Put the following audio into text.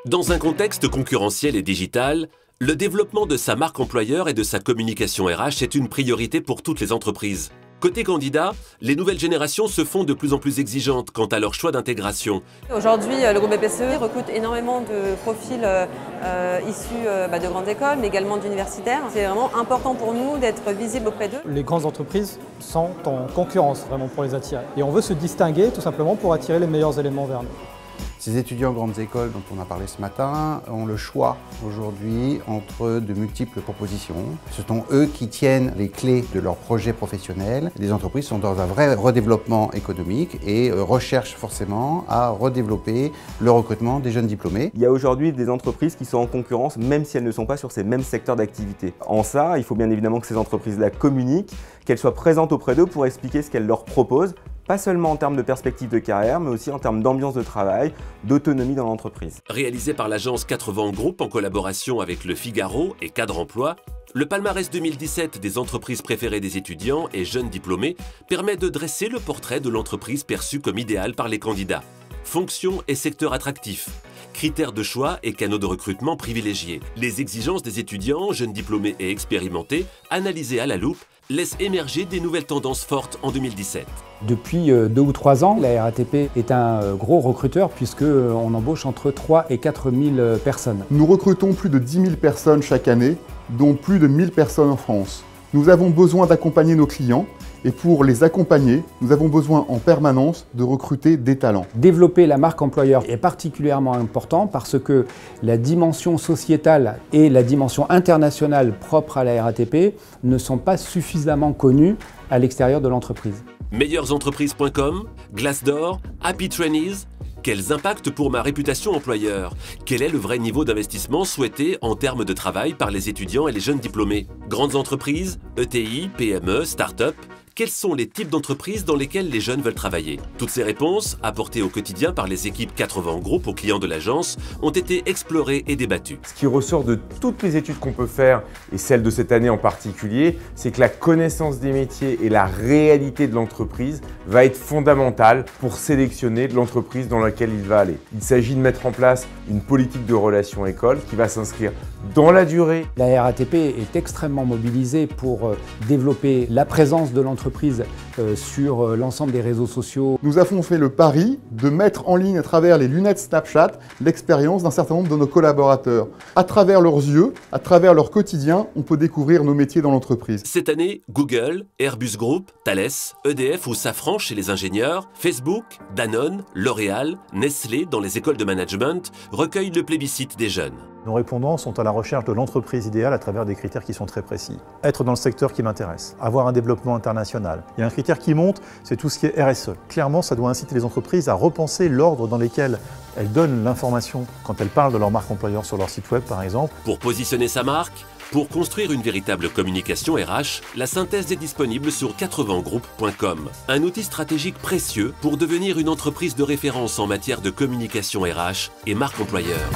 Dans un contexte concurrentiel et digital, le développement de sa marque employeur et de sa communication RH est une priorité pour toutes les entreprises. Côté candidat, les nouvelles générations se font de plus en plus exigeantes quant à leur choix d'intégration. Aujourd'hui, le groupe BPCE recrute énormément de profils issus de grandes écoles, mais également d'universitaires. C'est vraiment important pour nous d'être visible auprès d'eux. Les grandes entreprises sont en concurrence vraiment pour les attirer. Et on veut se distinguer tout simplement pour attirer les meilleurs éléments vers nous. Ces étudiants grandes écoles dont on a parlé ce matin ont le choix aujourd'hui entre de multiples propositions. Ce sont eux qui tiennent les clés de leur projet professionnel. Les entreprises sont dans un vrai redéveloppement économique et recherchent forcément à redévelopper le recrutement des jeunes diplômés. Il y a aujourd'hui des entreprises qui sont en concurrence même si elles ne sont pas sur ces mêmes secteurs d'activité. En ça, il faut bien évidemment que ces entreprises-là communiquent, qu'elles soient présentes auprès d'eux pour expliquer ce qu'elles leur proposent. Pas seulement en termes de perspective de carrière, mais aussi en termes d'ambiance de travail, d'autonomie dans l'entreprise. Réalisé par l'agence 80 Group en collaboration avec Le Figaro et Cadre Emploi, le palmarès 2017 des entreprises préférées des étudiants et jeunes diplômés permet de dresser le portrait de l'entreprise perçue comme idéale par les candidats. Fonctions et secteurs attractifs, critères de choix et canaux de recrutement privilégiés. Les exigences des étudiants, jeunes diplômés et expérimentés, analysées à la loupe, laissent émerger des nouvelles tendances fortes en 2017. Depuis 2 ou 3 ans, la RATP est un gros recruteur puisqu'on embauche entre 3 et 4 000 personnes. Nous recrutons plus de 10 000 personnes chaque année, dont plus de 1 000 personnes en France. Nous avons besoin d'accompagner nos clients et pour les accompagner, nous avons besoin en permanence de recruter des talents. Développer la marque employeur est particulièrement important parce que la dimension sociétale et la dimension internationale propre à la RATP ne sont pas suffisamment connues à l'extérieur de l'entreprise. Meilleuresentreprise.com, Glassdoor, Happy Trainees. Quels impacts pour ma réputation employeur? Quel est le vrai niveau d'investissement souhaité en termes de travail par les étudiants et les jeunes diplômés? Grandes entreprises, ETI, PME, start-up? Quels sont les types d'entreprises dans lesquelles les jeunes veulent travailler? Toutes ces réponses, apportées au quotidien par les équipes 80 Group aux clients de l'agence, ont été explorées et débattues. Ce qui ressort de toutes les études qu'on peut faire, et celle de cette année en particulier, c'est que la connaissance des métiers et la réalité de l'entreprise va être fondamentale pour sélectionner l'entreprise dans laquelle il va aller. Il s'agit de mettre en place une politique de relations école qui va s'inscrire dans la durée. La RATP est extrêmement mobilisée pour développer la présence de l'entreprise sur l'ensemble des réseaux sociaux. Nous avons fait le pari de mettre en ligne à travers les lunettes Snapchat l'expérience d'un certain nombre de nos collaborateurs. À travers leurs yeux, à travers leur quotidien, on peut découvrir nos métiers dans l'entreprise. Cette année, Google, Airbus Group, Thales, EDF ou Safran chez les ingénieurs, Facebook, Danone, L'Oréal, Nestlé dans les écoles de management recueillent le plébiscite des jeunes. Nos répondants sont à la recherche de l'entreprise idéale à travers des critères qui sont très précis. Être dans le secteur qui m'intéresse, avoir un développement international. Il y a un critère qui monte, c'est tout ce qui est RSE. Clairement, ça doit inciter les entreprises à repenser l'ordre dans lequel elles donnent l'information quand elles parlent de leur marque employeur sur leur site web, par exemple. Pour positionner sa marque, pour construire une véritable communication RH, la synthèse est disponible sur 80group.com. Un outil stratégique précieux pour devenir une entreprise de référence en matière de communication RH et marque employeur.